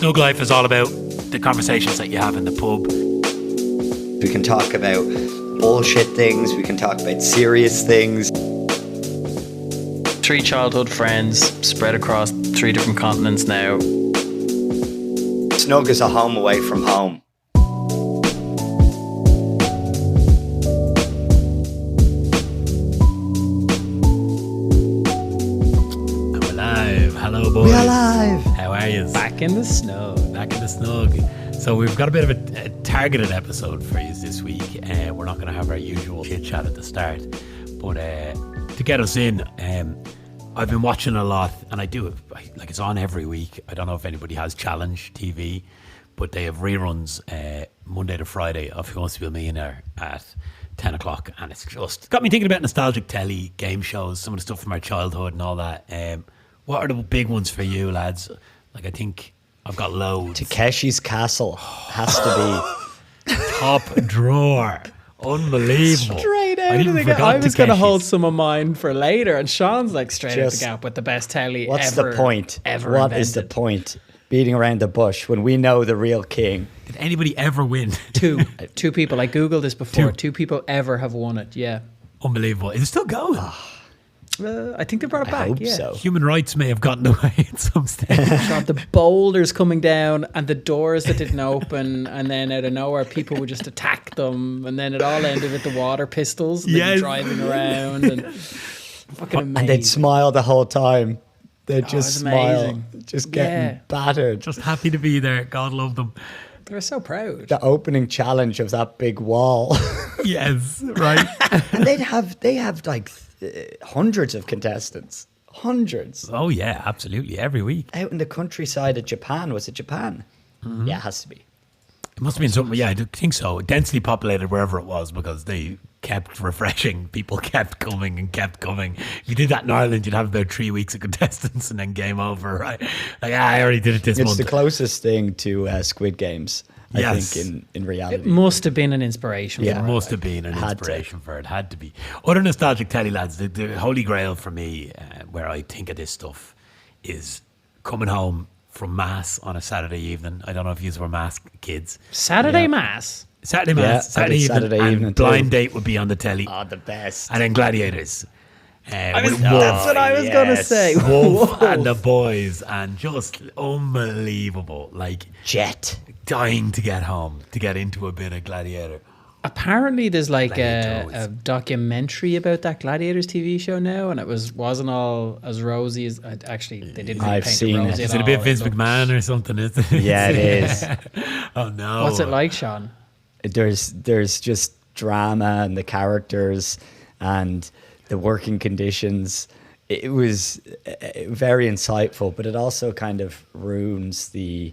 Snug Life is all about the conversations that you have in the pub. We can talk about bullshit things. We can talk about serious things. 3 childhood friends spread across 3 different continents now. Snug is a home away from home. I'm alive. Hello, boys. We're alive. How are you? Back in the snow. Back in the snug. So we've got a bit of a targeted episode for you this week. We're not going to have our usual chit chat at the start, but to get us in, I've been watching a lot, and like it's on every week. I don't know if anybody has Challenge TV, but they have reruns Monday to Friday of Who Wants to Be a Millionaire at 10 o'clock, and it's just got me thinking about nostalgic telly, game shows, some of the stuff from our childhood and all that. What are the big ones for you, lads? Like, I think I've got loads. Takeshi's Castle has to be Top drawer. Unbelievable. Straight out of the gap. I was going to hold some of mine for later, and Sean's like straight out the gap with the best telly What's ever. the point? Ever What invented. is the point? Beating around the bush when we know the real king. Did anybody ever win? Two people. I googled this before. 2. 2 people ever have won it. Yeah. Unbelievable. Is it still going? I think they brought it back. I hope yeah. so. Human rights may have gotten away at some stage. Sean, the boulders coming down and the doors that didn't open, and then out of nowhere people would just attack them, and then it all ended with the water pistols and they'd be driving around and fucking amazing. And they'd smile the whole time. They'd just smile. amazing. Just getting battered. Just happy to be there. God love them. They were so proud. The opening challenge of that big wall. Yes, right. And they have like hundreds of contestants. Hundreds. Oh, yeah, absolutely. Every week. Out in the countryside of Japan. Was it Japan? Mm-hmm. Yeah, it has to be. It must have been something, yeah, I think so. Densely populated wherever it was because they kept refreshing. People kept coming and kept coming. If you did that in Ireland, you'd have about 3 weeks of contestants and then game over, right? Like, I already did it this It's month. the closest thing to Squid Games, I Yes. think, in reality. It must have been an inspiration. Yeah. for It it. must have been an Had inspiration for it. Had to be. Other nostalgic telly, lads, the holy grail for me, where I think of this stuff, is coming home from Mass on a Saturday evening. I don't know if you were Mass kids. Saturday Mass. Saturday Mass, Yeah, Saturday I did evening, Saturday and evening too. Blind Date would be on the telly. Oh, the best. And then Gladiators. With That's what I was going to yes. say. Wolf and the boys, and just unbelievable. Like, Jet. dying to get home, to get into a bit of Gladiator. Apparently, there's like a Gladiators. documentary about that Gladiators TV show now, and it wasn't all as rosy as actually they didn't. Really I've paint seen it. it. Rosy Is at it a bit all. Vince McMahon or something? Is it? Yeah, it is. Oh no! What's it like, Sean? There's just drama and the characters and the working conditions. It was very insightful, but it also kind of ruins the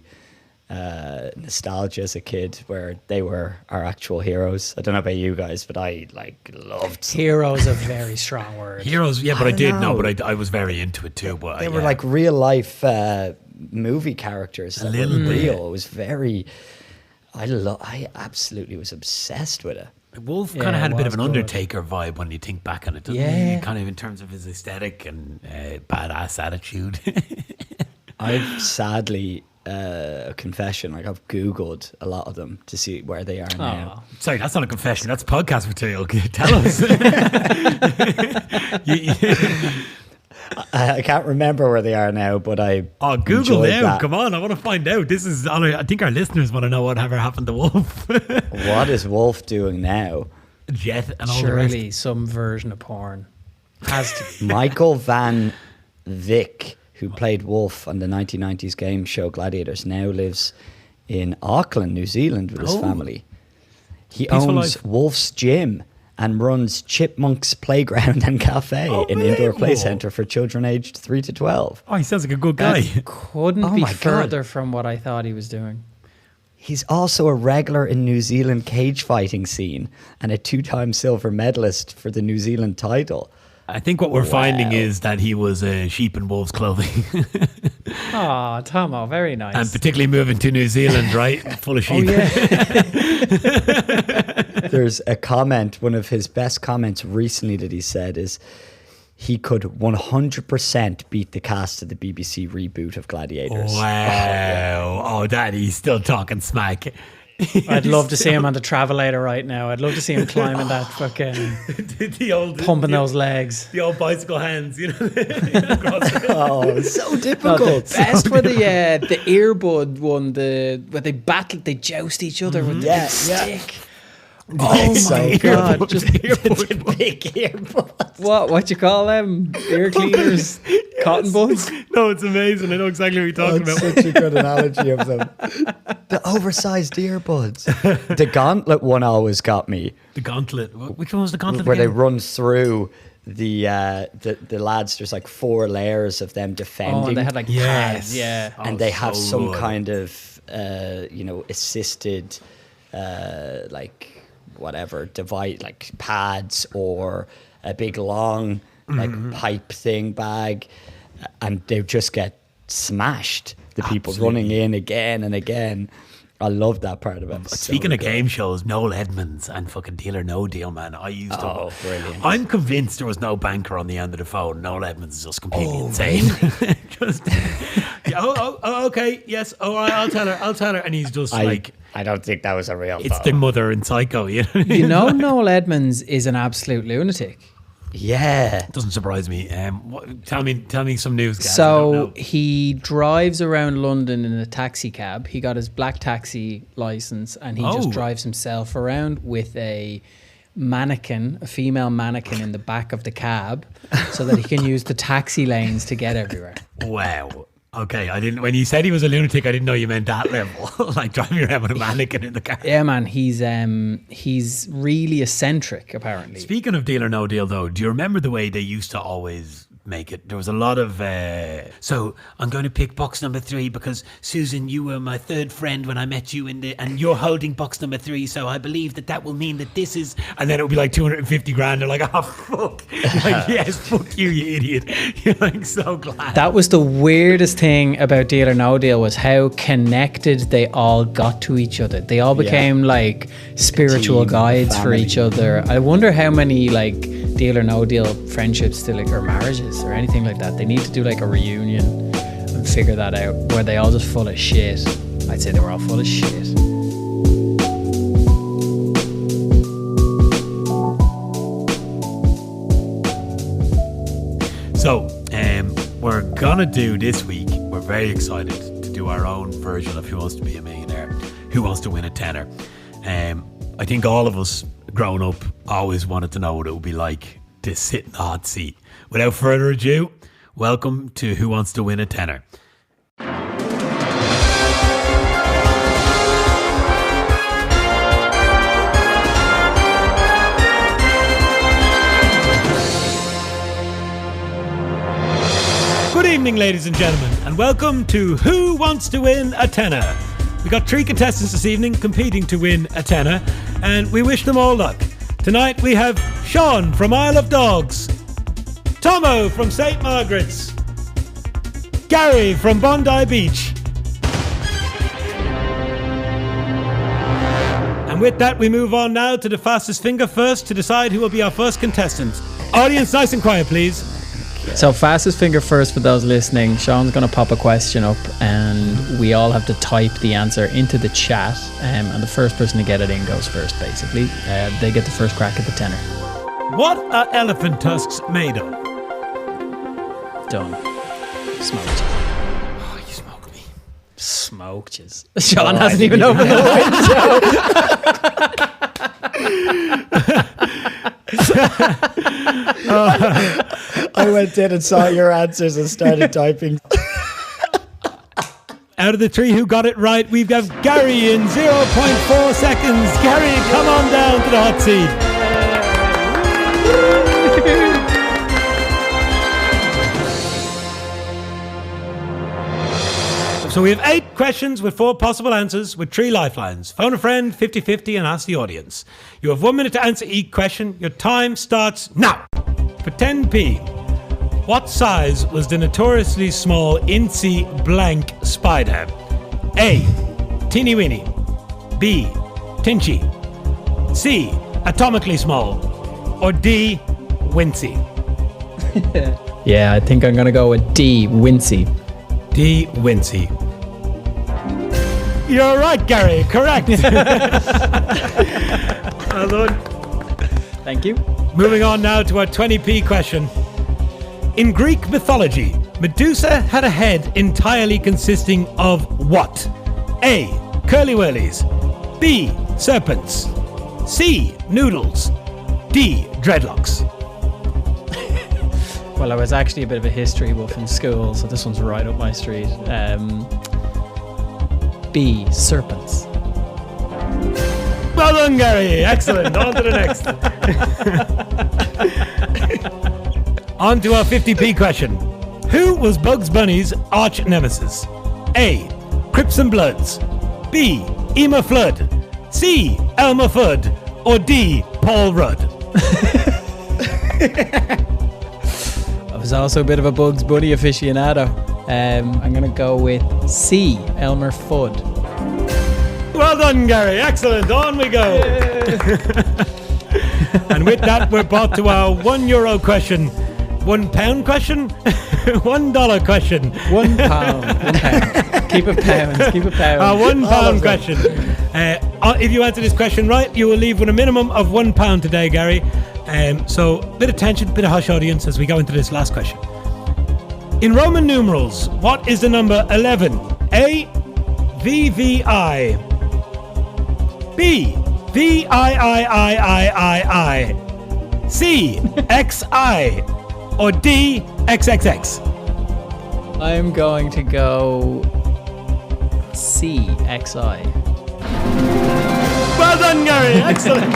nostalgia as a kid, where they were our actual heroes. I don't know about you guys, but I loved. Hero's a very strong word. Heroes? Yeah, but I don't did know, know. but I was very into it too. But They were like real life movie characters that were little bit. real. It was very. I absolutely was obsessed with it. Wolf Yeah, kind of had a it bit of was an good. Undertaker vibe when you think back on it, doesn't Yeah. he? Kind of in terms of his aesthetic and badass attitude. I've sadly a confession. Like, I've Googled a lot of them to see where they are now. Sorry, that's not a confession. That's podcast material. Tell us. I can't remember where they are now, but I Google enjoyed now. that. Come on, I want to find out. This is. I think our listeners want to know whatever happened to Wolf. What is Wolf doing now? Jet and all the rest. Surely some version of porn has to be. Michael Van Vick, who played Wolf on the 1990s game show Gladiators, now lives in Auckland, New Zealand with his Oh. family. He Peaceful owns life. Wolf's Gym and runs Chipmunk's Playground and Cafe, an indoor play Unbelievable. centre for children aged 3 to 12. Oh, he sounds like a good guy. Couldn't Oh be my God. further from what I thought he was doing. He's also a regular in New Zealand cage fighting scene and a 2-time silver medalist for the New Zealand title. I think what we're finding Wow. is that he was sheep in wolf's clothing, Oh, Tomo, very nice. and particularly moving to New Zealand, right, full of sheep. There's a comment, one of his best comments recently that he said is, he could 100% beat the cast of the BBC reboot of Gladiators. Wow. Oh, Daddy, he's still talking smack. I'd love to see him on the Travelator right now. I'd love to see him climbing that fucking, pumping those legs. The old bicycle hands, you know. Oh, so difficult. No, the best were the earbud one, where they battle, they joust each other with the stick. Oh my God! Just the big earbuds. What you call them? Ear cleaners, cotton buds. No, it's amazing. I know exactly what you're talking about. Such a good analogy of them. The oversized earbuds. The gauntlet one always got me. The gauntlet. Which one was the gauntlet? Where again? they run through the lads. There's like 4 layers of them defending. Oh, and they had like pads, yeah. And they have so some good. kind of assisted like whatever device, like pads or a big long like pipe thing bag, and they just get smashed. The people running in again and again. I love that part of it. Speaking of game shows, Noel Edmonds and fucking Deal or No Deal, man. I used to. Oh, brilliant. I'm convinced there was no banker on the end of the phone. Noel Edmonds is just completely insane. Just, okay, yes, all right, I'll tell her. And he's just I don't think that was a real it's phone. the mother in Psycho, you know? You know, Noel Edmonds is an absolute lunatic. Yeah. Doesn't surprise me. Tell me some news, guys. So he drives around London in a taxi cab. He got his black taxi license, and he just drives himself around with a female mannequin in the back of the cab, so that he can use the taxi lanes to get everywhere. Wow. Okay, when you said he was a lunatic, I didn't know you meant that level. Like driving around with a mannequin in the car. Yeah, man, he's really eccentric, apparently. Speaking of Deal or No Deal, though, do you remember the way they used to always make it? There was a lot of so I'm going to pick box number 3 because Susan, you were my third friend when I met you and you're holding box number 3, so I believe that will mean that this is, and then it would be like 250 grand. They're like, oh fuck. You're like, yes, fuck you idiot. You're like so glad. That was the weirdest thing about Deal or No Deal, was how connected they all got to each other. They all became like spiritual guides for each other. I wonder how many like Deal or No Deal friendships still, like, or marriages or anything like that. They need to do like a reunion and figure that out, where they all just full of shit. I'd say they were all full of shit. So we're gonna do this week, we're very excited to do our own version of Who Wants to Be a Millionaire, Who Wants to Win a Tenner. I think all of us growing up always wanted to know what it would be like to sit in the hot seat. Without further ado, welcome to Who Wants to Win a Tenner. Good evening, ladies and gentlemen, and welcome to Who Wants to Win a Tenner. We got 3 contestants this evening competing to win a tenner, and we wish them all luck. Tonight we have Sean from Isle of Dogs, Tomo from St. Margaret's, Gary from Bondi Beach. And with that, we move on now to the fastest finger first to decide who will be our first contestant. Audience, nice and quiet, please. So fastest finger first for those listening. Sean's going to pop a question up and we all have to type the answer into the chat, and the first person to get it in goes first, basically. They get the first crack at the tenner. What are elephant tusks made of? Done. Smoked. Oh, you smoked me. Smoked yous. Sean hasn't even opened the window. I went in and saw your answers and started typing. Out of the 3 who got it right, we've got Gary in 0.4 seconds. Gary, come on down to the hot seat. So we have 8 questions with 4 possible answers with 3 lifelines. Phone a friend, 50-50, and ask the audience. You have 1 minute to answer each question. Your time starts now. For 10p, what size was the notoriously small Incy blank spider? A. Teeny weeny. B. Tinchy. C. Atomically small. Or D. Wincy. Yeah, I think I'm going to go with D, Wincy. D. Wincy. You're right, Gary. Correct. Well done. Thank you. Moving on now to our 20p question. In Greek mythology, Medusa had a head entirely consisting of what? A. Curly whirlies. B. Serpents. C. Noodles. D. Dreadlocks. Well, I was actually a bit of a history buff in school, so this one's right up my street. B. Serpents. Well done, Gary. Excellent. On to the next. On to our 50p question. Who was Bugs Bunny's arch nemesis? A. Crips and Bloods. B. Ema Flood. C. Elmer Fudd. Or D. Paul Rudd. I was also a bit of a Bugs Bunny aficionado. I'm going to go with C. Elmer Fudd. Well done, Gary. Excellent. On we go. And with that, we're brought to our €1 question. £1 question? $1 question. £1. £1. Keep it pounds. Keep it pounds. Our £1 question. If you answer this question right, you will leave with a minimum of £1 today, Gary. So, bit of tension, bit of hush, audience, as we go into this last question. In Roman numerals, what is the number 11? A. VVI. B. VIIIIII. C. XI. Or D. XXX. I'm going to go C. XI. Well done, Gary. Excellent.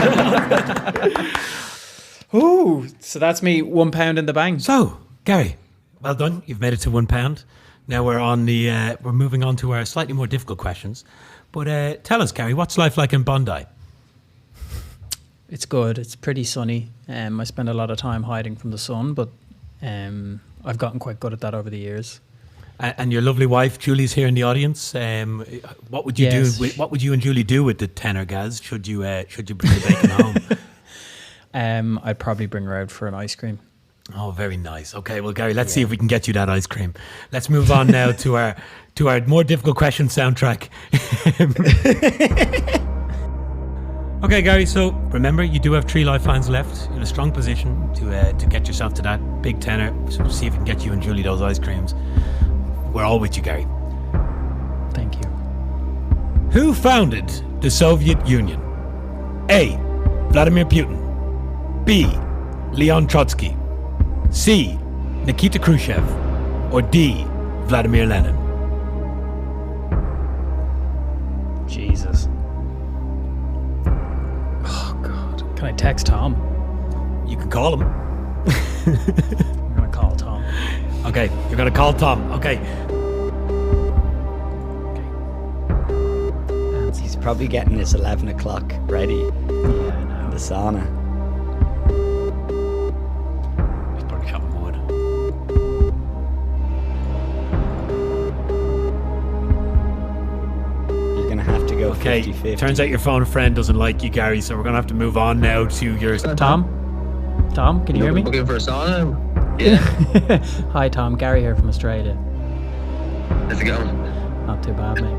Ooh, so that's me £1 in the bank. So, Gary, well done. You've made it to £1. Now we're on the. We're moving on to our slightly more difficult questions. But tell us, Gary, what's life like in Bondi? It's good. It's pretty sunny. I spend a lot of time hiding from the sun, but I've gotten quite good at that over the years. And your lovely wife, Julie's here in the audience. What would you do? What would you and Julie do with the tenner, Gaz? Should you bring the bacon home? I'd probably bring her out for an ice cream. Oh, very nice. Okay, well, Gary, let's see if we can get you that ice cream. Let's move on now to our more difficult question soundtrack. Okay, Gary, so remember, you do have 3 lifelines left. You're in a strong position to get yourself to that big tenner. So we'll see if we can get you and Julie those ice creams. We're all with you, Gary. Thank you. Who founded the Soviet Union? A. Vladimir Putin. B. Leon Trotsky. C. Nikita Khrushchev. Or D. Vladimir Lenin. Jesus. Oh, God. Can I text Tom? You can call him. I'm going to call Tom. Okay, you're going to call Tom. Okay. He's probably getting his 11 o'clock ready. Yeah, I know. In the sauna. He's probably chopping wood. You're going to have to go Okay, 50-50. turns out your phone friend doesn't like you, Gary, so we're going to have to move on now to your... Tom? Tom, can you hear me? Looking for a sauna? Yeah. Hi, Tom. Gary here from Australia. How's it going? Not too bad, mate.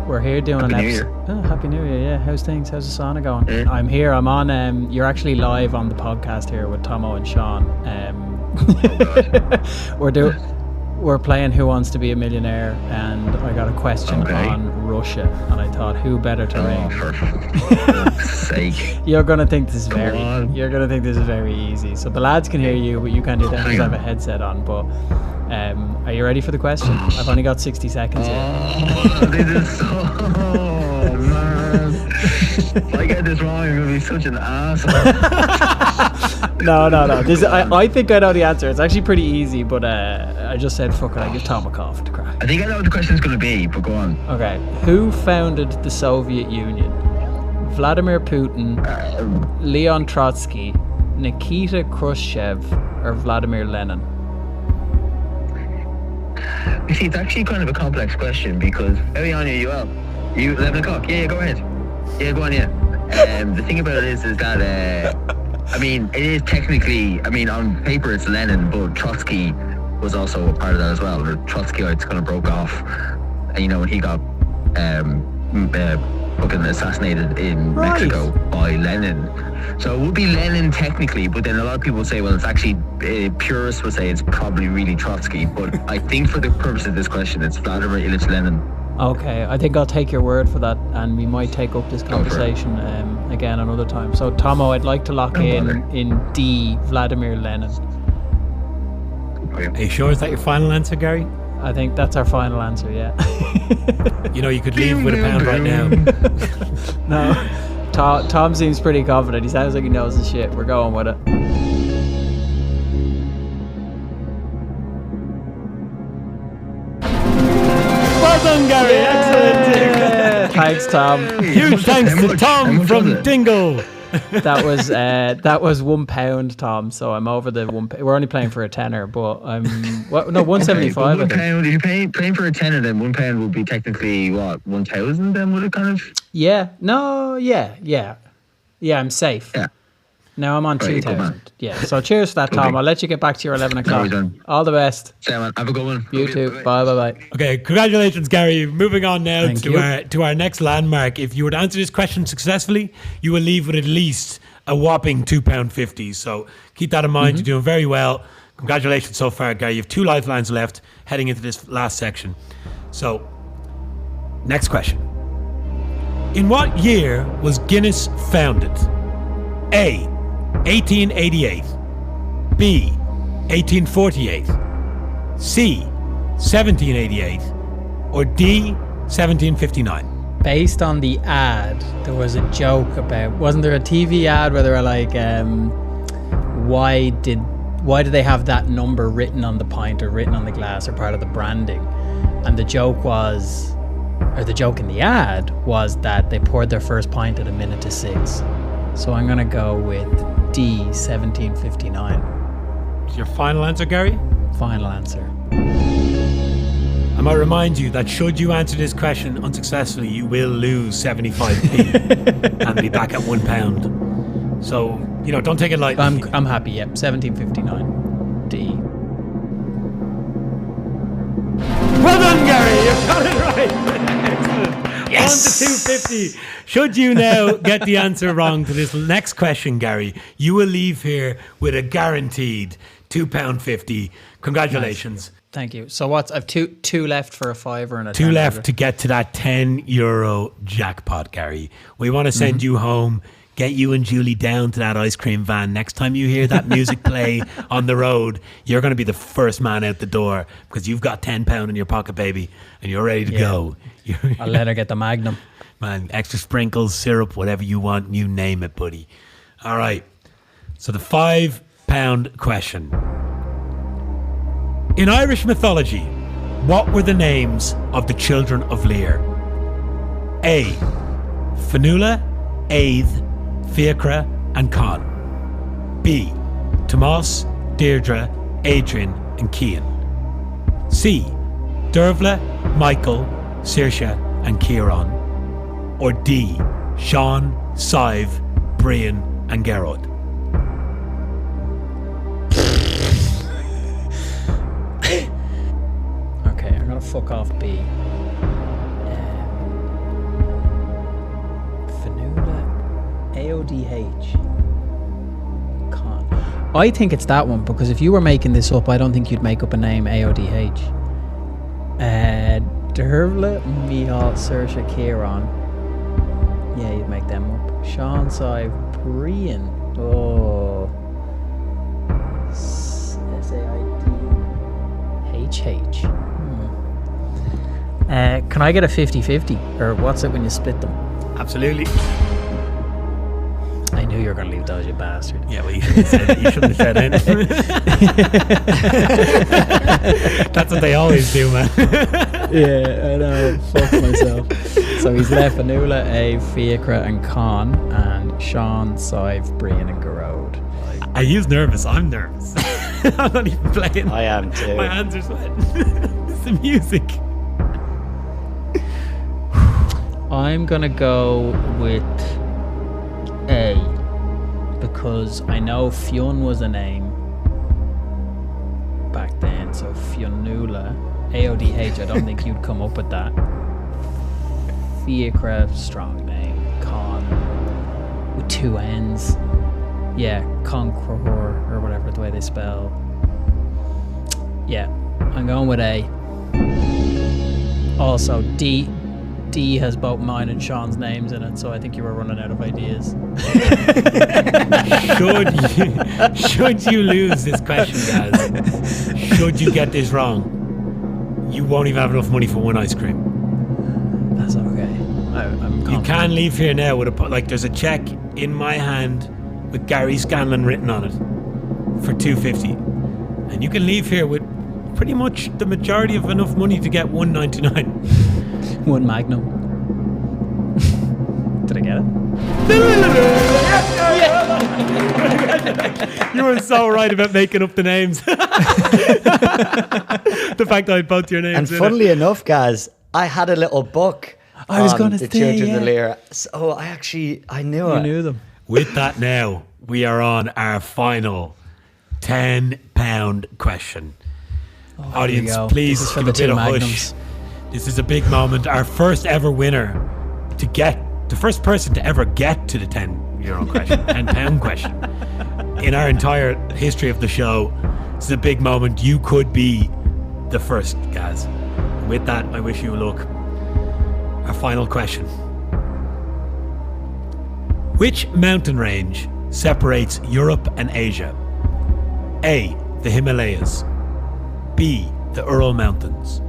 We're here doing Happy an New episode. Year. Oh, Happy New Year, yeah. How's things? How's the sauna going? Yeah. I'm here. I'm on. You're actually live on the podcast here with Tomo and Sean. We're playing Who Wants to Be a Millionaire, and I got a question on Russia, and I thought, who better to ring? For fuck's sake. You're gonna think this is on. You're gonna think this is very easy. So the lads can hear you, but you can't do that because I have a headset on. But are you ready for the question? I've only got 60 seconds here. Oh, this is so... Oh, man. If I get this wrong, I'm going to be such an asshole. No. I think I know the answer. It's actually pretty easy, but I just said, fuck it, I give Tom a call for the crack. I think I know what the question's going to be, but go on. Okay. Who founded the Soviet Union? Vladimir Putin, Leon Trotsky, Nikita Khrushchev, or Vladimir Lenin? You see, it's actually kind of a complex question because... How are you on you up? You 11 o'clock? Yeah, go ahead. Yeah, go on, yeah. The thing about it is that I mean, it is technically, I mean, on paper it's Lenin, but Trotsky was also a part of that as well. The Trotskyites kind of broke off, and you know, when he got fucking assassinated in Mexico by Lenin. So it would be Lenin technically, but then a lot of people would say, well, it's actually, purists would say it's probably really Trotsky, but I think for the purpose of this question, it's Vladimir Ilyich Lenin. Okay, I think I'll take your word for that, and we might take up this conversation again another time. So, Tomo, I'd like to lock in D, Vladimir Lenin. Are you sure? Is that your final answer, Gary? I think that's our final answer, yeah. You know, you could leave with £1 right now. No, Tom seems pretty confident. He sounds like he knows his shit. We're going with it. Well done, Gary. Excellent. Thanks, Tom. Huge thanks to Tom from Dingle. That was £1, Tom. So I'm over the £1. We're only playing for a tenner, but I'm £1.75. Okay, £1. If you're paying for a tenner, then £1 would be technically what, 1,000? Then would it kind of? Yeah. No. Yeah. I'm safe. Yeah. Now I'm on 2,000. Yeah. So cheers for that, Tom. I'll let you get back to your 11 o'clock. All the best. Say, man, have a good one. You too. Bye. Okay, congratulations, Gary. Moving on now to our next landmark. If you were to answer this question successfully, you will leave with at least a whopping £2.50. So keep that in mind. You're doing very well. Congratulations so far, Gary. You have 2 lifelines left heading into this last section. So, next question. In what year was Guinness founded? A, 1888. B, 1848. C, 1788. Or D, 1759. Based on the ad, there was a joke about, wasn't there a TV ad where they were like, why did they have that number written on the pint or written on the glass or part of the branding? And the joke in the ad was that they poured their first pint at 6:01. So I'm going to go with D, 1759. Is your final answer, Gary? Final answer. I might remind you that should you answer this question unsuccessfully, you will lose 75p and be back at £1. So, you know, don't take it lightly. I'm happy, yep. 1759. D. Well done, Gary. You've got it right. Excellent. Yes. On to 250. Should you now get the answer wrong to this next question, Gary, you will leave here with a guaranteed £2.50. Congratulations. Nice. Thank you. So I've two left for a fiver and a two left to get to that €10 jackpot, Gary. We want to send you home, get you and Julie down to that ice cream van. Next time you hear that music play on the road, you're going to be the first man out the door because you've got £10 in your pocket, baby, and you're ready to go. I'll let her get the Magnum. Man, extra sprinkles, syrup, whatever you want, you name it, buddy. All right. So the £5 question. In Irish mythology, what were the names of the children of Lear? A. Fionnuala, Aodh, Fiachra and Con. B. Tomás, Deirdre, Adrian and Cian. C. Dervla, Michael, Saoirse and Ciarán. Or D. Sean, Sive, Brian and Gerard. Okay, I'm gonna fuck off B. Fionnuala, Aodh, Con. I think it's that one because if you were making this up, I don't think you'd make up a name Aodh. Dervla, Michal, Saoirse, Ciarán. Yeah, you'd make them up. Sean, Sive, Brian. Oh. S-A-I-D-H-H. Can I get a 50-50? Or what's it when you split them? Absolutely. I knew you were going to leave those, you bastard. Yeah, well, you shouldn't have said anything. That's what they always do, man. Yeah, I know. Fuck myself. So he's left Fionnuala, Aodh, Fiachra and Con, and Sean, Sive, Brian and Gerard. Are you nervous? I'm nervous. I'm not even playing. I am too. My hands are sweating. It's the music. I'm gonna go with A, because I know Fionn was a name back then, so Fionnuala. AODH, I don't think you'd come up with that. Fiacre, strong name. Con, with 2 N's. Yeah, Conqueror, or whatever the way they spell. Yeah, I'm going with A. Also, D has both mine and Sean's names in it, so I think you were running out of ideas. Should you lose this question, guys? Should you get this wrong, you won't even have enough money for one ice cream. That's okay. I'm confident. You can leave here now with there's a check in my hand with Gary Scanlon written on it for $2.50, and you can leave here with pretty much the majority of enough money to get $1.99. 1 Magnum. Did I get it? You were so right about making up the names. The fact that I had both your names. And funnily enough, guys, I had a little book. I was going to the say, Children of Lear. So I knew it. You knew them. With that now, we are on our final £10 question. Audience, please This is for give the a bit 2 of Magnums. hush. This is a big moment. Our first ever winner the first person to ever get to the €10 question, £10 question in our entire history of the show. This is a big moment. You could be the first, guys. With that, I wish you luck. Our final question. Which mountain range separates Europe and Asia? A, the Himalayas. B, the Ural Mountains.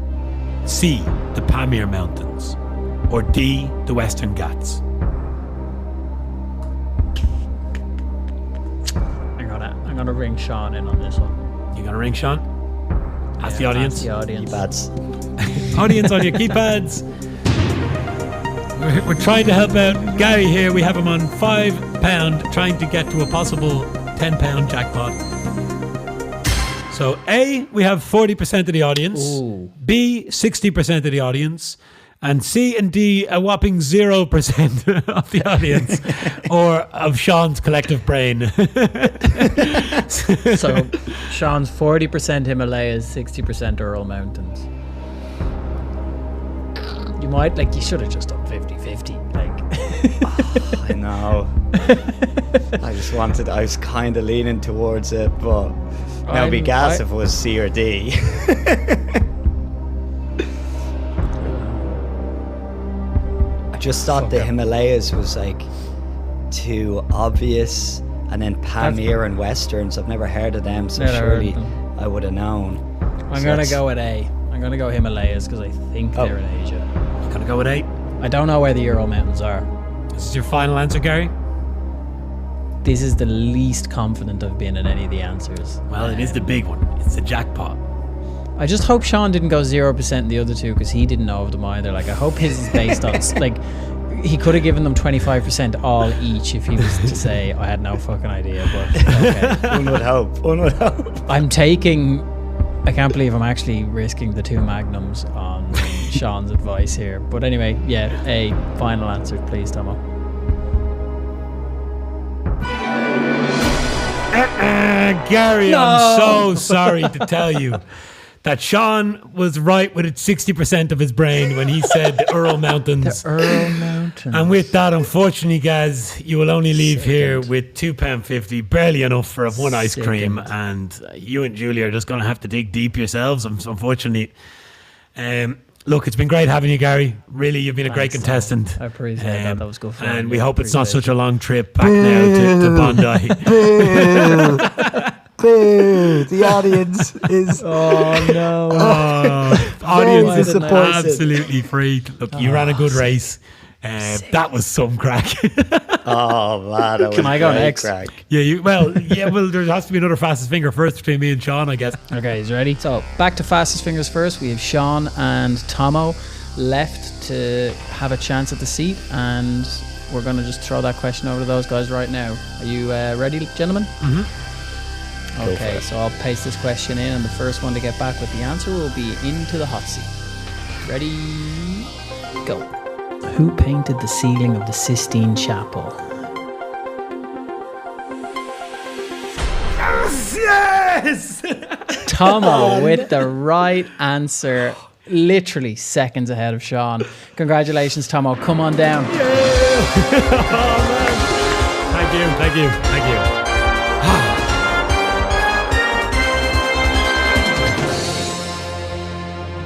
C, the Pamir Mountains. Or D, the Western Ghats. I'm gonna ring Sean in on this one. You gonna ring Sean? Ask the audience. Ask the audience. Keypads. Audience on your keypads. We're trying to help out Gary here. We have him on £5, trying to get to a possible £10 jackpot. So A, we have 40% of the audience. Ooh. B, 60% of the audience. And C and D, a whopping 0% of the audience, or of Sean's collective brain. So Sean's 40% Himalayas, 60% Ural Mountains. You should have just done 50-50. I know. I was kind of leaning towards it, but now it'd be gas if it was C or D. I just thought the Himalayas was too obvious, and then Pamir and Westerns, I've never heard of them, so surely I would have known. I'm going to go with A. I'm going to go Himalayas because I think they're in Asia. You're going to go with A? I don't know where the Ural Mountains are. This is your final answer, Gary? This is the least confident I've been in any of the answers. Well, it is the big one. It's the jackpot. I just hope Sean didn't go 0% in the other two because he didn't know of them either. I hope his is based on... he could have given them 25% all each if he was to say, I had no fucking idea, but okay. One would hope. I'm taking... I can't believe I'm actually risking the 2 Magnums on Sean's advice here. But anyway, yeah, A, final answer, please, Tomo. Gary, no! I'm so sorry to tell you that Sean was right with 60% of his brain when he said the Ural Mountains. The Ural Mountains. And with that, unfortunately, guys, you will only leave here with £2.50, barely enough for one ice cream. And you and Julie are just going to have to dig deep yourselves, unfortunately. Look, it's been great having you, Gary. Really, you've been a great contestant. I appreciate that. That was good fun. And we hope it's not such a long trip back now to Bondi. Boo! The audience is... Oh, no. Audience is absolutely freaked. Look, you ran a good race. That was some crack. Oh, man. That was Can I go next? Crack. Well, there has to be another fastest finger first between me and Sean, I guess. Okay, he's ready. So, back to fastest fingers first. We have Sean and Tomo left to have a chance at the seat, and we're going to just throw that question over to those guys right now. Are you ready, gentlemen? Mm-hmm. Okay, so I'll paste this question in, and the first one to get back with the answer will be into the hot seat. Ready? Go. Who painted the ceiling of the Sistine Chapel? Yes! Tomo with the right answer. Literally seconds ahead of Sean. Congratulations, Tomo. Come on down. Oh, man. Thank you.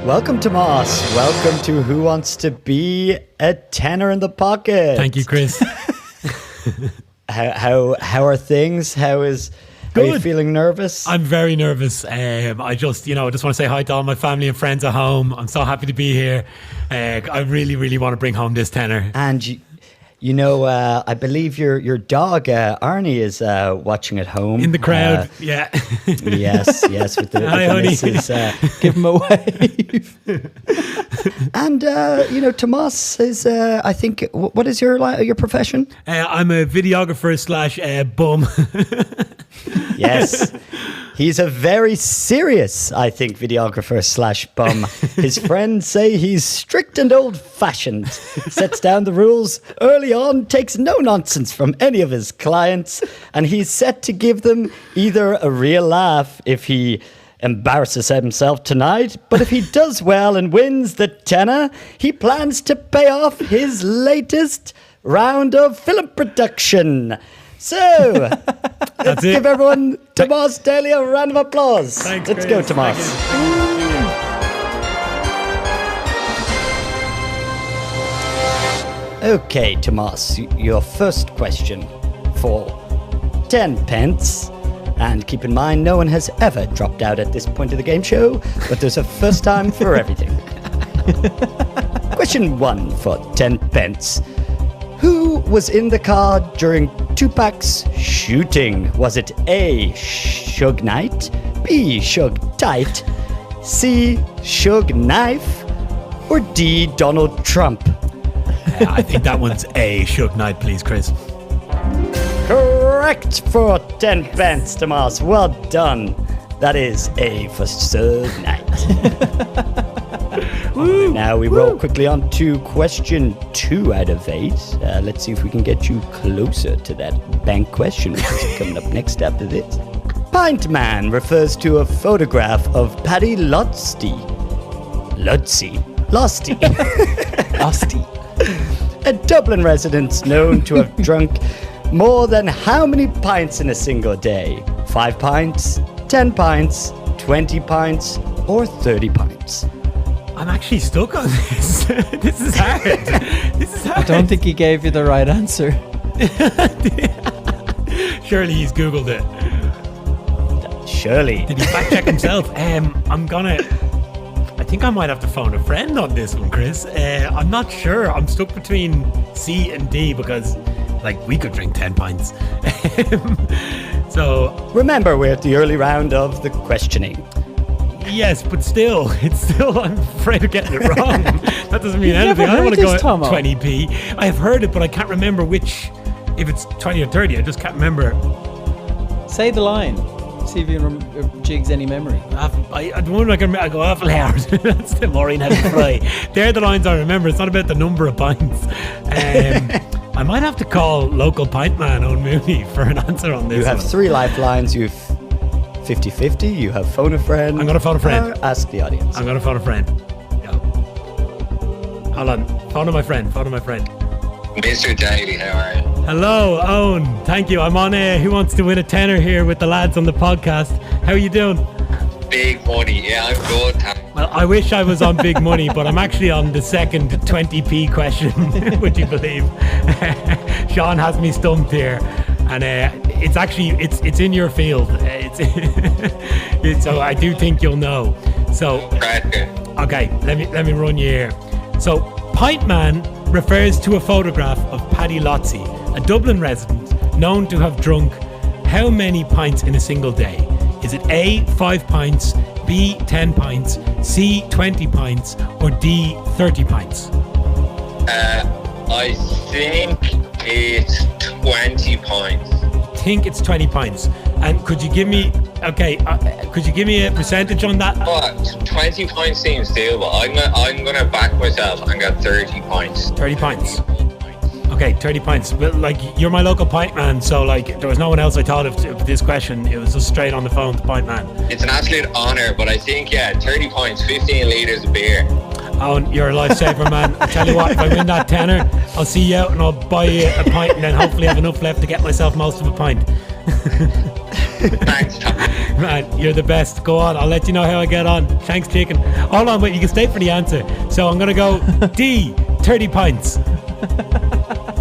Welcome, Tomas. Welcome to Who Wants to Be a Tenor in the Pocket. Thank you, Chris. How are things? Are you feeling nervous? I'm very nervous. I just want to say hi to all my family and friends at home. I'm so happy to be here. I really, really want to bring home this tenor. And I believe your dog Arnie is watching at home in the crowd. Yeah. Yes. With the, hi, honey. Give him a wave. And Tomas is. I think. What is your profession? I'm a videographer / bum. Yes. He's a very serious, I think, videographer / bum. His friends say he's strict and old-fashioned, sets down the rules early on, takes no nonsense from any of his clients, and he's set to give them either a real laugh if he embarrasses himself tonight, but if he does well and wins the tenor, he plans to pay off his latest round of film production. So, let's give everyone Tomas Daly a round of applause. Thanks, let's Chris. go, Tomas. Okay, Tomas, your first question for 10 pence. And keep in mind, no one has ever dropped out at this point of the game show, but there's a first time for everything. Question 1 for 10 pence. Who was in the car during Tupac's shooting? Was it A, Suge Knight, B, Suge Tight, C, Suge Knife, or D, Donald Trump? I think that one's A, Suge Knight, please, Chris. Correct for 10 pence, Tomas. Well done. That is A for Suge Knight. Now we roll quickly on to question 2 out of 8. Let's see if we can get you closer to that bank question, which is coming up next after this. Pint Man refers to a photograph of Paddy Losty, a Dublin resident known to have drunk more than how many pints in a single day? 5 pints, 10 pints, 20 pints, or 30 pints? I'm actually stuck on this. This is hard. I don't think he gave you the right answer. Surely he's Googled it. Surely. Did he fact check himself? I think I might have to phone a friend on this one, Chris. I'm not sure. I'm stuck between C and D because, we could drink 10 pints. So remember, we're at the early round of the questioning. Yes, but I'm afraid of getting it wrong. That doesn't mean anything. I don't want to go at 20p. I have heard it, but I can't remember if it's 20 or 30. I just can't remember. Say the line. See if you jigs any memory. I don't know. I go awful hard. That's the Maureen had to fry. They're the lines I remember. It's not about the number of pints. I might have to call local pint man Owen Mooney for an answer on this. You have 3 lifelines. You've 50-50. You have phone a friend. I'm going to phone a friend. Ask the audience. I'm going to phone a friend. Yeah. Hold on. Phone my friend. Mr. Daly, how are you? Hello, Owen. Thank you. I'm on Who Wants to Win a Tenor here with the lads on the podcast. How are you doing? Big money. Yeah, I'm good. Well, I wish I was on big money, but I'm actually on the second 20p question. Would you believe? Sean has me stumped here, and it's actually it's in your field. So I do think you'll know. So okay, let me run you here. So Pint Man refers to a photograph of Paddy Losty, a Dublin resident known to have drunk how many pints in a single day? Is it A, 5 pints, B, 10 pints, C, 20 pints, or D, 30 pints? I think it's 20 pints. I think it's 20 pints. And could you give me a percentage on that? But 20 pints seems doable. I'm gonna back myself and get 30 pints. 30 pints. Okay, 30 pints. Well, like, you're my local pint man, so like, there was no one else I thought of this question. It was just straight on the phone to pint man. It's an absolute honour, but I think, 30 points, 15 litres of beer. Oh, you're a lifesaver, man. I tell you what, if I win that tenner, I'll see you out and I'll buy you a pint and then hopefully have enough left to get myself most of a pint. Thanks, Tom. Man, you're the best. Go on, I'll let you know how I get on. Thanks, chicken. Hold on, wait, you can stay for the answer. So I'm going to go D, 30 pints.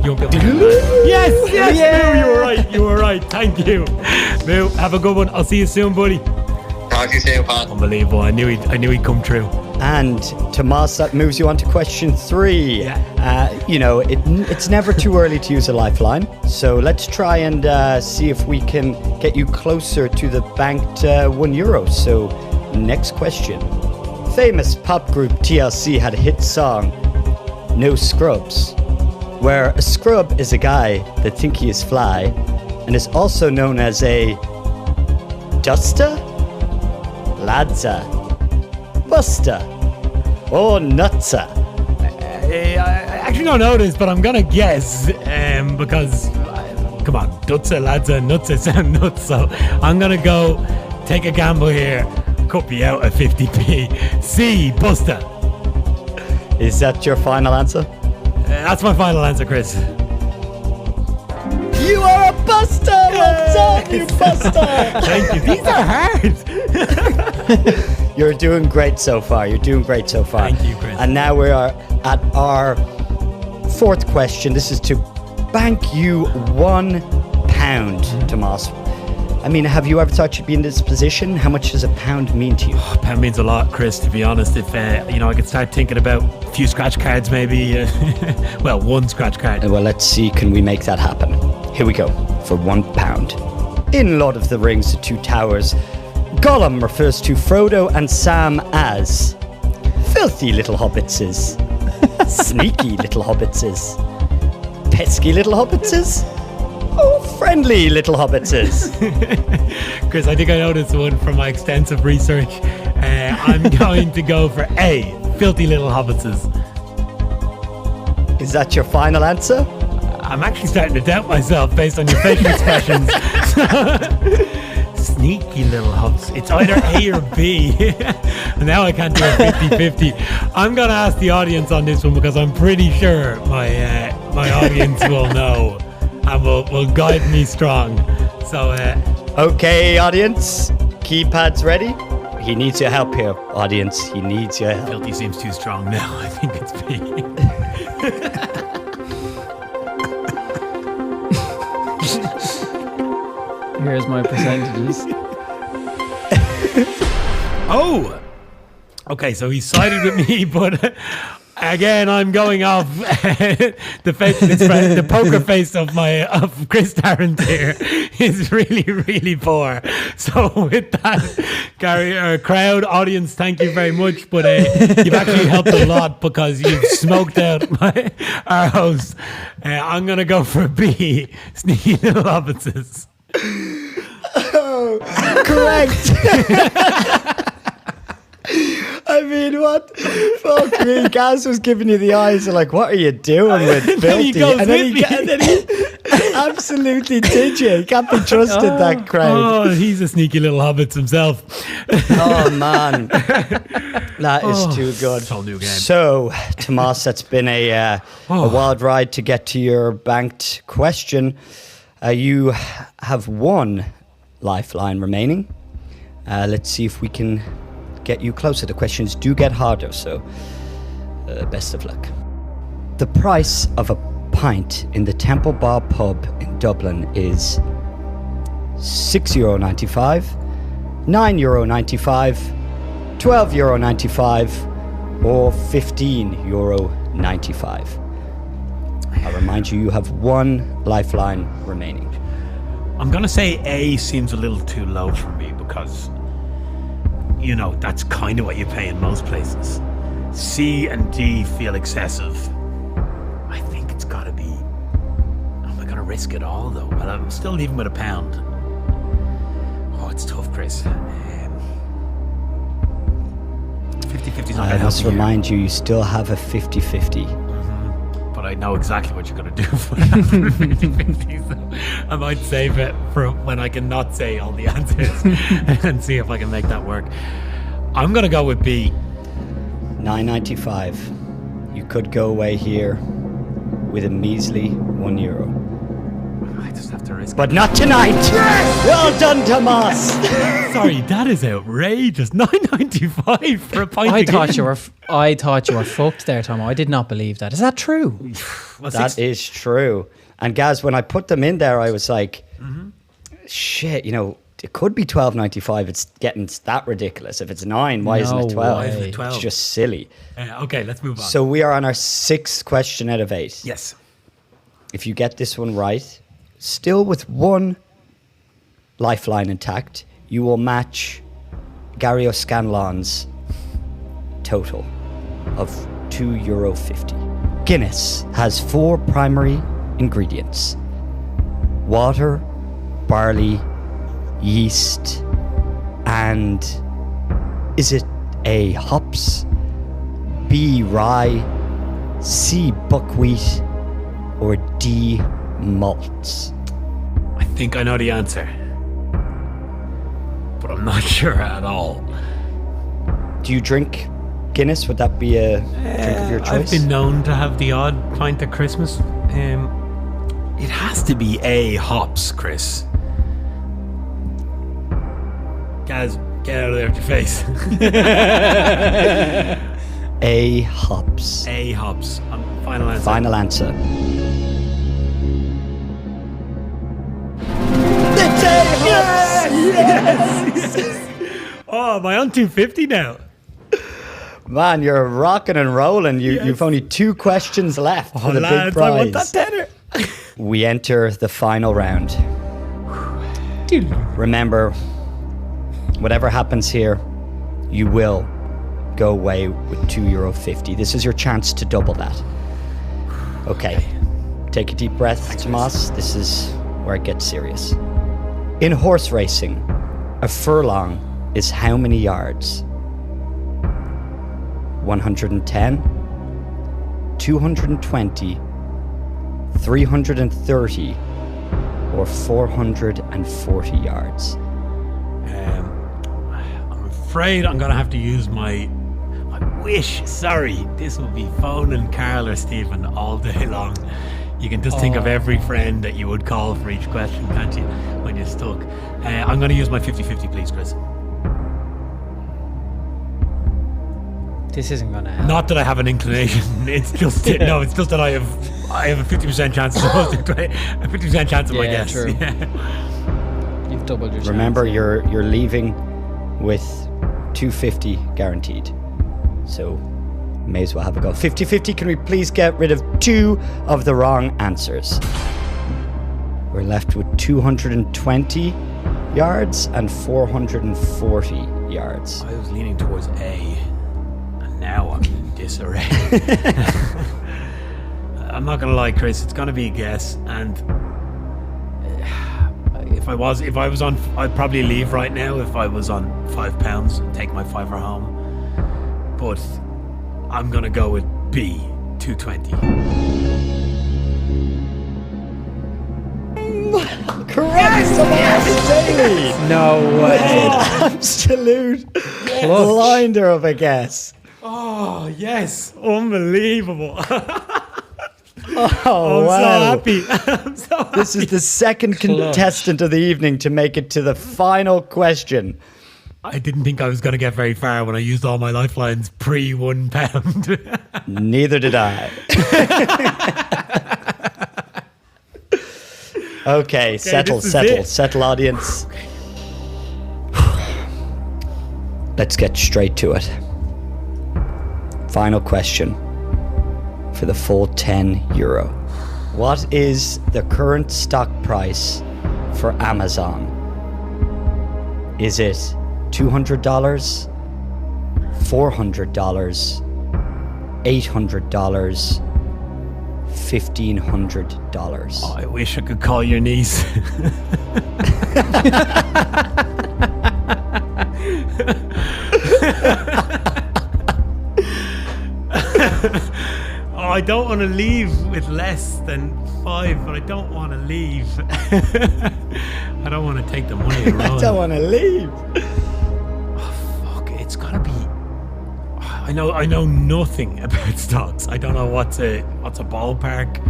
You won't be able to Yes, Yeah. Moo, you were right. Thank you. Moo, have a good one. I'll see you soon, buddy. Talk to you soon, Pat. Unbelievable. I knew he'd come true. And Tomas, that moves you on to question 3. It's never too early to use a lifeline. So let's try and see if we can get you closer to the banked €1. So next question. Famous pop group TLC had a hit song, No Scrubs, where a scrub is a guy that think he is fly and is also known as a duster, ladza, buster, or nutsa. I actually don't know this, but I'm going to guess because, come on, dutsa, ladza, nutsa sound nuts. So I'm going to go take a gamble here. Could be out at 50p. C, buster. Is that your final answer? That's my final answer, Chris. You are a buster! Well done, you buster! Thank you. These are hard. You're doing great so far. Thank you, Chris. And now we are at our 4th question. This is to bank you £1, Tomas. I mean, have you ever thought you'd be in this position? How much does a pound mean to you? A pound means a lot, Chris, to be honest. If, I could start thinking about a few scratch cards maybe. Well, one scratch card. Well, let's see, can we make that happen? Here we go, for £1. In Lord of the Rings, The Two Towers, Gollum refers to Frodo and Sam as filthy little hobbitses, sneaky little hobbitses, pesky little hobbitses, or friendly little hobbitses. Chris, I think I know this one from my extensive research. I'm going to go for A, filthy little hobbitses. Is that your final answer? I'm actually starting to doubt myself based on your facial expressions. Sneaky little hobbits. It's either A or B. Now I can't do a 50-50. I'm going to ask the audience on this one because I'm pretty sure my audience will know and will guide me strong. So, okay, audience, keypads ready? He needs your help here, audience. He needs your help. filthy seems too strong now. I think it's B. Here's my percentages. Oh! Okay, so he sided with me, but again, I'm going off the facial expression. The poker face of Chris Tarrant here is really, really poor. So with that, Gary, crowd, audience, thank you very much. But you've actually helped a lot because you've smoked out our host. I'm going to go for B, sneaky little hobbitses. Oh, correct. I mean, what? Fuck me. Gaz was giving you the eyes and like, what are you doing with filthy? And then he absolutely did you. He can't be trusted, that crowd. Oh, he's a sneaky little hobbit himself. Oh, man. That is too good. Whole new game. So, Tomas, that's been a wild ride to get to your banked question. You have one lifeline remaining. Let's see if we can get you closer. The questions do get harder, so best of luck. The price of a pint in the Temple Bar pub in Dublin is €6.95, €9.95, €12.95, or €15.95. I remind you, you have one lifeline remaining. I'm going to say A seems a little too low for me because, you know, that's kind of what you pay in most places. C and D feel excessive. I think it's got to be... Am I going to risk it all, though? Well, I'm still leaving with a pound. Oh, it's tough, Chris. 50-50's not going to help. I must remind you, you still have a 50-50. But I know exactly what you're going to do for that 50-50, so I might save it for when I can not say all the answers and see if I can make that work. I'm going to go with B. €9.95. You could go away here with a measly €1. I just have to risk But not tonight! Yes! Well done, Tomas! Sorry, that is outrageous. $9.95 for a pint I of thought Guinness. I thought you were fucked there, Tom. I did not believe that. Is that true? Well, That is true. And Gaz, when I put them in there, I was like, shit, it could be $12.95. It's getting that ridiculous. If it's 9, why isn't it 12? way. Why isn't it 12? It's just silly. Okay, let's move on. So we are on our 6th question out of 8. yes. If you get this one right, still with one lifeline intact, you will match Gary O'Scanlan's total of €2.50. Guinness has 4 primary ingredients: water, barley, yeast, and is it A, hops, B, rye, C, buckwheat, or D, malts? I think I know the answer, but I'm not sure at all. Do you drink Guinness? Would that be a drink of your choice? I've been known to have the odd pint at Christmas. It has to be A, hops, Chris. Guys, get out of there with your face. A, hops. A, hops. Final answer. Final answer. It's A, hops! Oh, am I on 250 now? Man, you're rocking and rolling. You've only 2 questions left for the big lads, prize. I want that tenner. We enter the final round. Remember, whatever happens here, you will go away with €2.50. This is your chance to double that. Okay. Take a deep breath, Tomas. This is where it gets serious. In horse racing, a furlong is how many yards? 110, 220, 330, or 440 yards? I'm afraid I'm going to have to use my wish. Sorry, this will be phoning Carl or Stephen all day long. You can just think of every friend that you would call for each question, can't you, when you're stuck. I'm going to use my 50-50, please, Chris. This isn't going to help. Not that I have an inclination. It's just it's just that I have a 50% chance a 50% chance of my guess. True. Yeah. You've doubled your chance. Remember, you're leaving with $2.50 guaranteed. So may as well have a go. 50-50, can we please get rid of 2 of the wrong answers? We're left with 220 yards and 440 yards. I was leaning towards A, and now I'm in disarray. I'm not gonna lie, Chris. It's gonna be a guess, and if I was on, I'd probably leave right now. If I was on £5 and take my $5 home, but I'm gonna go with B, 220. Correct, Tomas Daly. No way. Absolute blinder of a guess. Oh yes, unbelievable! Oh, I'm wow. so happy. I'm so happy. This is the second contestant of the evening to make it to the final question. I didn't think I was going to get very far when I used all my lifelines pre £1. Neither did I. Okay, settle, audience. Let's get straight to it. Final question for the full €10. What is the current stock price for Amazon? Is it $200, $400, $800, $1,500? I wish I could call your niece. I don't want to leave with less than 5, but I don't want to leave. I don't want to take the money and run. I don't want to leave. Fuck, it's gotta be. I know nothing about stocks. I don't know what's a ballpark.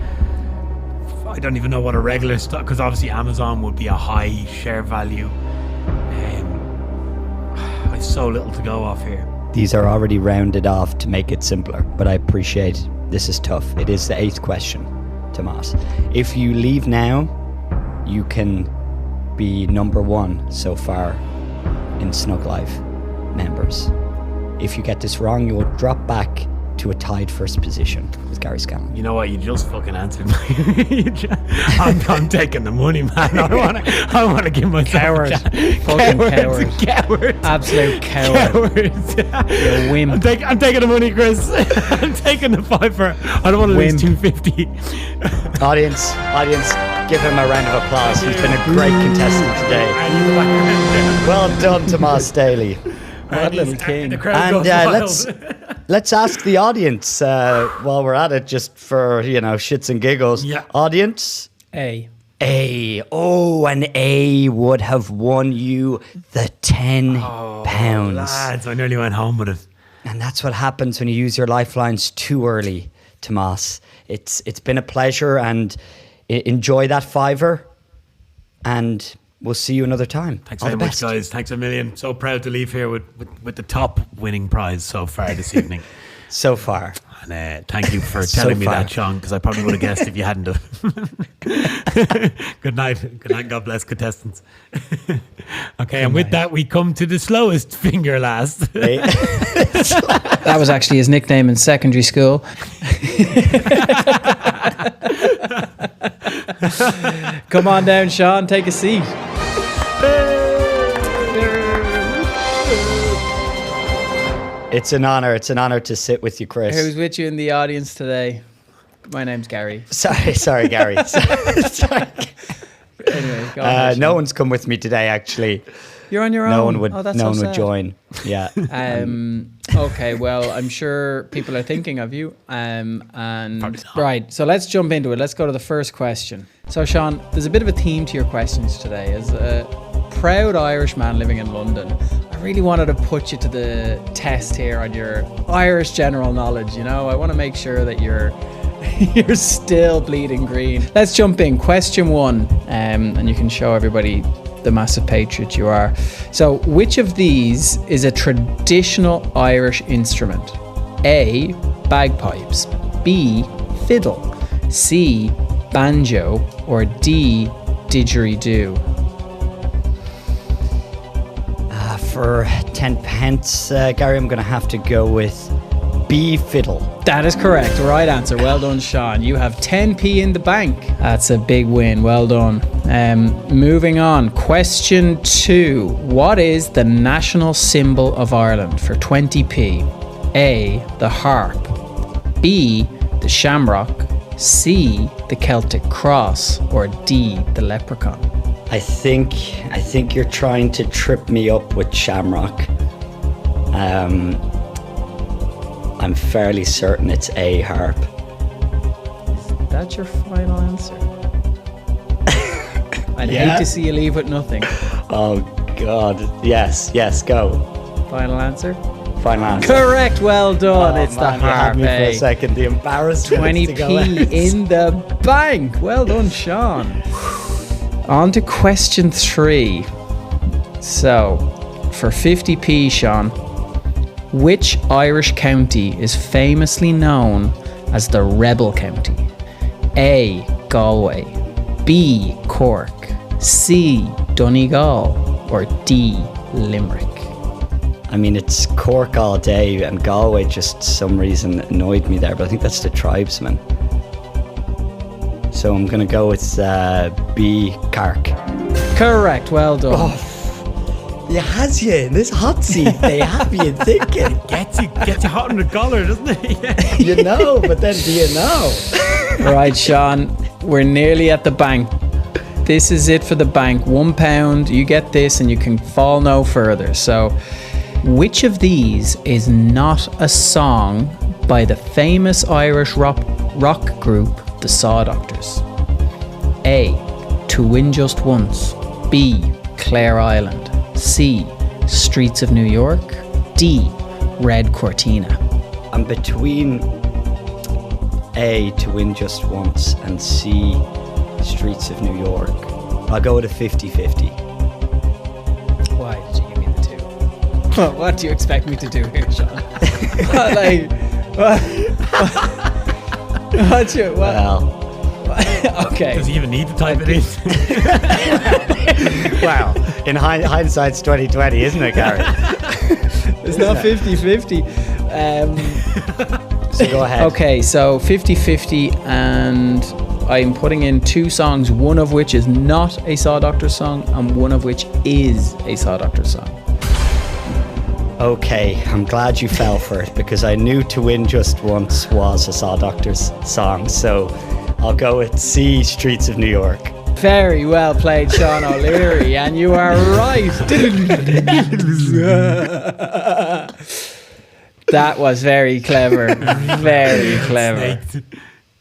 I don't even know what a regular stock, because obviously Amazon would be a high share value. I've so little to go off here. These are already rounded off to make it simpler, but I appreciate this is tough. It is the 8th question, Tomas. If you leave now, you can be number 1 so far in Snug Life members. If you get this wrong, you will drop back to a tied first position with Gary Scanlon. You know what? You just fucking answered me. I'm taking the money, man. I want to give myself Coward. Fucking coward. Absolute coward. You're a wimp. I'm taking the money, Chris. I'm taking the fiver. I don't want to lose 250. Audience, give him a round of applause. He's been a great contestant today. Well done, Tomas Daly. What little king. And let's ask the audience while we're at it, just for shits and giggles. Yeah. Audience. A. Oh, an A would have won you the £10. Lads, I nearly went home with it. And that's what happens when you use your lifelines too early, Tomas. It's been a pleasure, and enjoy that fiver. And we'll see you another time. Thanks very much, guys. Thanks a million. So proud to leave here with the top winning prize so far this evening. So far. And thank you for telling me that, Sean, because I probably would have guessed if you hadn't have. Good night. Good night. God bless contestants. Okay, and with that, we come to the slowest finger last. That was actually his nickname in secondary school. Come on down, Sean. Take a seat. It's an honor. It's an honor to sit with you, Chris. Who's with you in the audience today? My name's Gary. Sorry, Gary. Sorry. Anyway, go on, no one's come with me today, actually. You're on your own. No one would. Oh, no one would join. Yeah. Okay. Well, I'm sure people are thinking of you. Right. So let's jump into it. Let's go to the first question. So, Sean, there's a bit of a theme to your questions today. As a proud Irish man living in London, I really wanted to put you to the test here on your Irish general knowledge. I want to make sure that you're still bleeding green. Let's jump in. Question 1, and you can show everybody the massive patriot you are. So, which of these is a traditional Irish instrument? A. Bagpipes. B. Fiddle. C. Banjo. Or D. Didgeridoo. For 10 pence, Gary, I'm going to have to go with B. Fiddle. That is correct. Right answer. Well done, Sean. You have 10p in the bank. That's a big win. Well done. Moving on. Question 2. What is the national symbol of Ireland for 20p? A. The harp. B. The shamrock. C. The Celtic cross. Or D. The leprechaun. I think you're trying to trip me up with shamrock. I'm fairly certain it's A. harp. Is that your final answer? I'd hate to see you leave with nothing. Oh God. Yes, go. Final answer? Final answer. Correct, well done. It's man, the harp. You had me for a second. The embarrassment. 20p in the bank. Well done, Sean. On to question 3. So, for 50p, Sean, which Irish county is famously known as the Rebel County? A. Galway. B. Cork. C. Donegal. Or D. Limerick. I mean, it's Cork all day, and Galway just some reason annoyed me there, but I think that's the tribesmen. So I'm going to go with B. Cork. Correct, well done. Oh, it has you in this hot seat. They have you thinking. Gets you hot in the collar, doesn't it? You know, but then do you know? Right, Sean, we're nearly at the bank. This is it for the bank. £1. You get this and you can fall no further. So, which of these is not a song by the famous Irish rock group the Saw Doctors? A. To Win Just Once. B. Clare Island. C. Streets of New York. D. Red Cortina. I'm between A, To Win Just Once, and C, Streets of New York. I'll go with a 50-50. Why did you give me the two? What do you expect me to do here, Sean? Well, Okay. Does he even need to type it in? wow. In hindsight's 2020, isn't it, Gary? It's not 50-50. So go ahead. Okay, so 50-50, and I'm putting in two songs, one of which is not a Saw Doctor song, and one of which is a Saw Doctor song. Okay, I'm glad you fell for it, because I knew To Win Just Once was a Saw Doctors song, so I'll go with C, Streets of New York. Very well played, Sean O'Leary, and you are right. That was very clever. Very clever.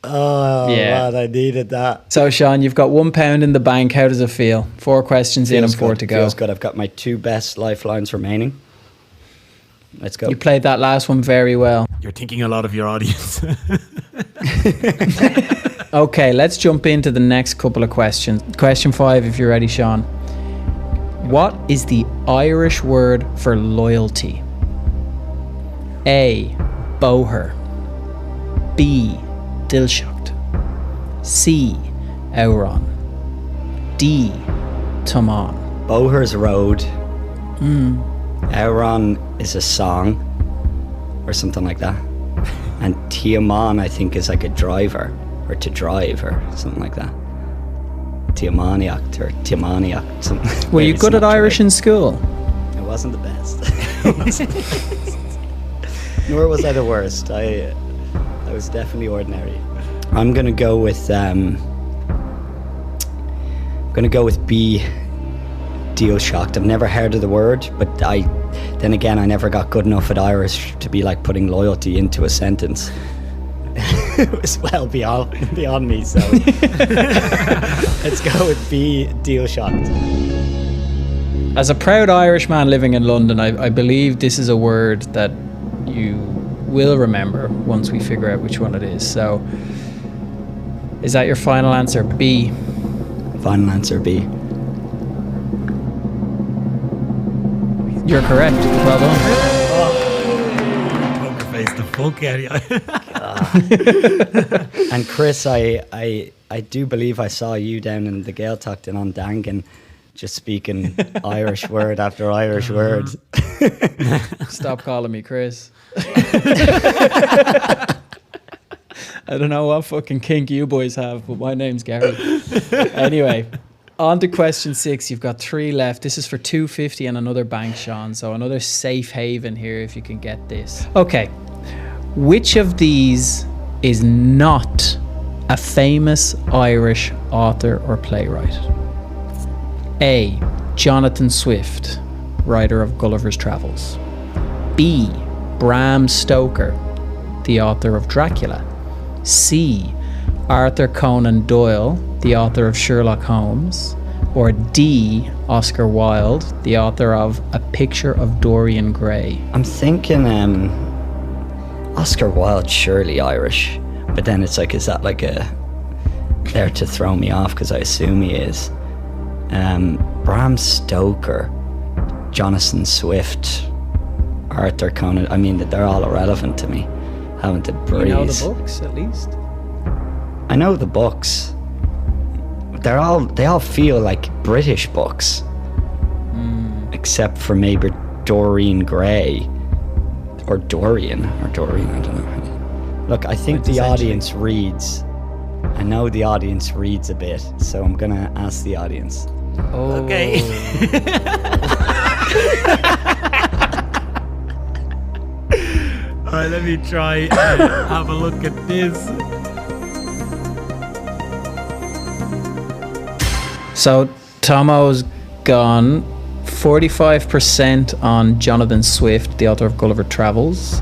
Oh, Yeah. man, I needed that. So, Sean, you've got £1 in the bank. How does it feel? 4 questions in and 4 to go. Feels good. I've got my 2 best lifelines remaining. Let's go. You played that last one very well. You're thinking a lot of your audience. Okay, let's jump into the next couple of questions. Question 5, if you're ready, Sean. What is the Irish word for loyalty? A. Boher. B. Dilshocht. C. Euron. D. Tuman. Boher's Road. Euron is a song or something like that. And Tiaman, I think, is like a driver or to drive or something like that. Tiamaniac or Tiamaniac. Something. Were you good at Irish in school? It wasn't the best. Nor was I the worst. I was definitely ordinary. I'm gonna go with B. Deal shocked. I've never heard of the word, but then again I never got good enough at Irish to be like putting loyalty into a sentence. It was well beyond me, so let's go with B. Deal shocked. As a proud Irishman living in London, I believe this is a word that you will remember once we figure out which one it is. So, is that your final answer, B? Final answer, B. You're correct. Well done. Poker face the fuck out of you. And Chris, I do believe I saw you down in the Gaeltacht and on Dangan just speaking Irish word after Irish word. Stop calling me Chris. I don't know what fucking kink you boys have, but my name's Gary. Anyway, on to question 6. You've got 3 left. This is for 250 and another bank, Sean. So another safe haven here if you can get this. Okay. Which of these is not a famous Irish author or playwright? A. Jonathan Swift, writer of Gulliver's Travels. B. Bram Stoker, the author of Dracula. C. Arthur Conan Doyle, the author of Sherlock Holmes. Or D. Oscar Wilde, the author of A Picture of Dorian Gray. I'm thinking Oscar Wilde, surely Irish, but then it's like, is that like there to throw me off because I assume he is. Bram Stoker, Jonathan Swift, Arthur Conan, I mean, they're all irrelevant to me. Having to breeze. You know the books, at least? I know the books. They all feel like British books. Except for maybe Dorian Gray. Or Dorian, I don't know. Look, I think the audience reads. I know the audience reads a bit, so I'm gonna ask the audience. Oh. Okay. Alright, let me try and have a look at this. So Tomo's gone 45% on Jonathan Swift, the author of Gulliver Travels,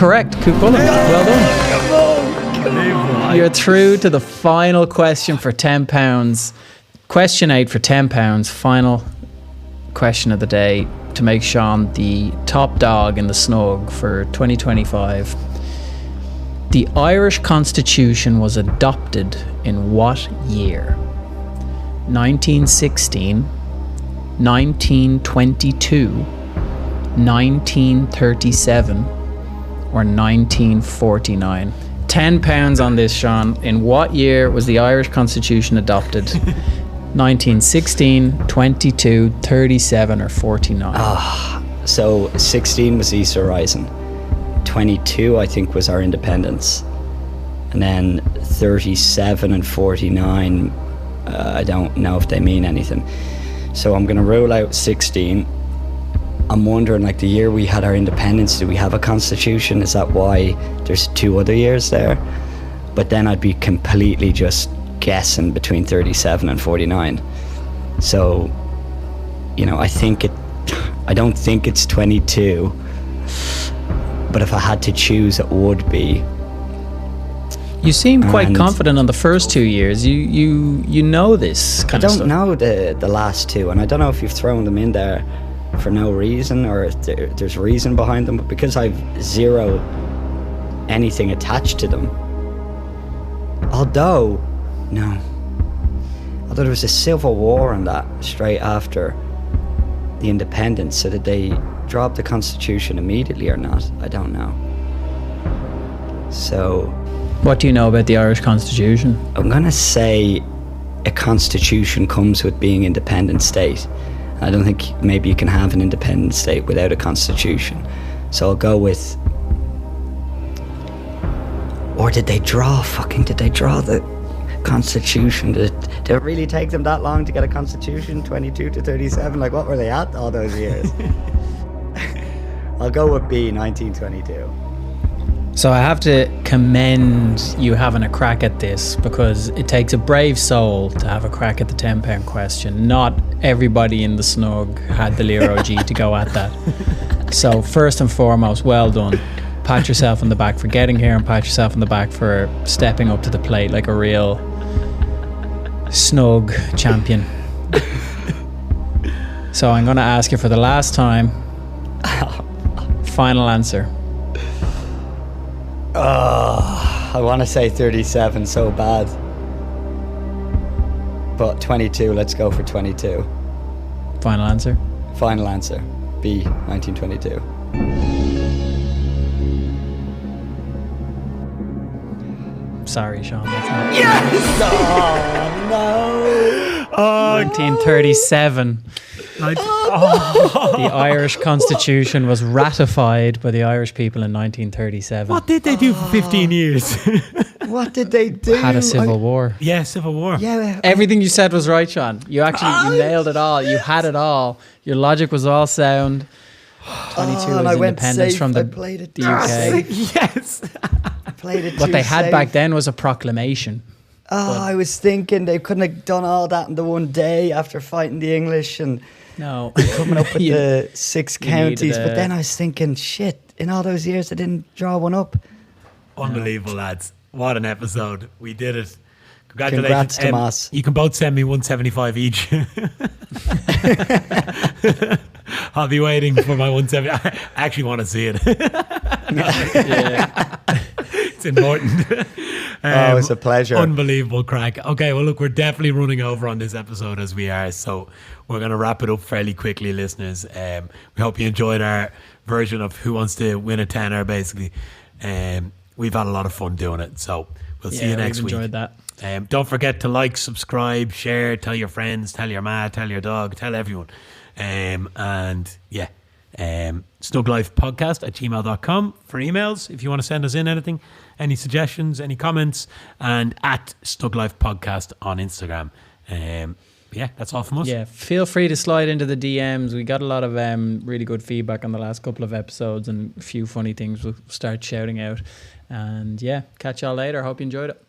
correct. Cuchulainn. Well done. You're through to the final question for £10. Question 8 for £10. Final question of the day to make Sean the top dog in the snug for 2025. The Irish Constitution was adopted in what year? 1916, 1922, 1937, or 1949? £10 on this, Sean. In what year was the Irish Constitution adopted? 1916, 22, 37, or 49? So 16 was Easter Rising. 22, I think, was our independence. And then 37 and 49, I don't know if they mean anything. So I'm going to rule out 16. I'm wondering, like, the year we had our independence, do we have a constitution? Is that why there's 2 other years there? But then I'd be completely just guessing between 37 and 49. So, you know, I don't think it's 22. But if I had to choose, it would be. You seem quite confident on the first 2 years. You know this kind of stuff. I don't know the last 2, and I don't know if you've thrown them in there for no reason or if there's reason behind them, but because I've zero anything attached to them. Although there was a civil war on that straight after the independence, so did they drop the constitution immediately or not? I don't know. So what do you know about the Irish Constitution? I'm gonna say a constitution comes with being independent state. I don't think maybe you can have an independent state without a constitution. So I'll go with... Or did they draw the constitution? Did it really take them that long to get a constitution? 22 to 37? Like, what were they at all those years? I'll go with B, 1922. So I have to commend you having a crack at this, because it takes a brave soul to have a crack at the £10 question. Not everybody in the snug had the Lero G to go at that. So first and foremost, well done. Pat yourself on the back for getting here, and pat yourself on the back for stepping up to the plate like a real snug champion. So I'm going to ask you for the last time. Final answer. I want to say 37 so bad. But 22, let's go for 22. Final answer? Final answer. B, 1922. Sorry, Sean. That's not Yes! Oh, no. 1937. The Irish Constitution was ratified by the Irish people in 1937. What did they do for 15 years? What did they do? Had a civil war. Yeah, civil war. Yeah. Everything you said was right, Sean. You nailed it all. You had it all. Your logic was all sound. 22 is independence from the UK. Yes. I played it What they too had safe. back then was a proclamation. I was thinking they couldn't have done all that in the one day after fighting the English and No. coming up with the 6 counties. needed But then I was thinking, shit, in all those years they didn't draw one up. Unbelievable, lads. What an episode. We did it. Congratulations. Congrats, Tomas. You can both send me 175 each. I'll be waiting for my 170. I actually want to see it. Yeah. It's important. It's a pleasure. Unbelievable crack. Okay, well, look, we're definitely running over on this episode as we are, so we're going to wrap it up fairly quickly, listeners. We hope you enjoyed our version of Who Wants to Win a Tenner, basically. We've had a lot of fun doing it, so we'll see you next week. Enjoyed that. Don't forget to like, subscribe, share, tell your friends, tell your ma, tell your dog, tell everyone. snuglifepodcast@gmail.com for emails if you want to send us in anything, any suggestions, any comments, and at snuglifepodcast on Instagram. That's all from us. Yeah, feel free to slide into the DMs. We got a lot of really good feedback on the last couple of episodes, and a few funny things we'll start shouting out. And yeah, catch y'all later. Hope you enjoyed it.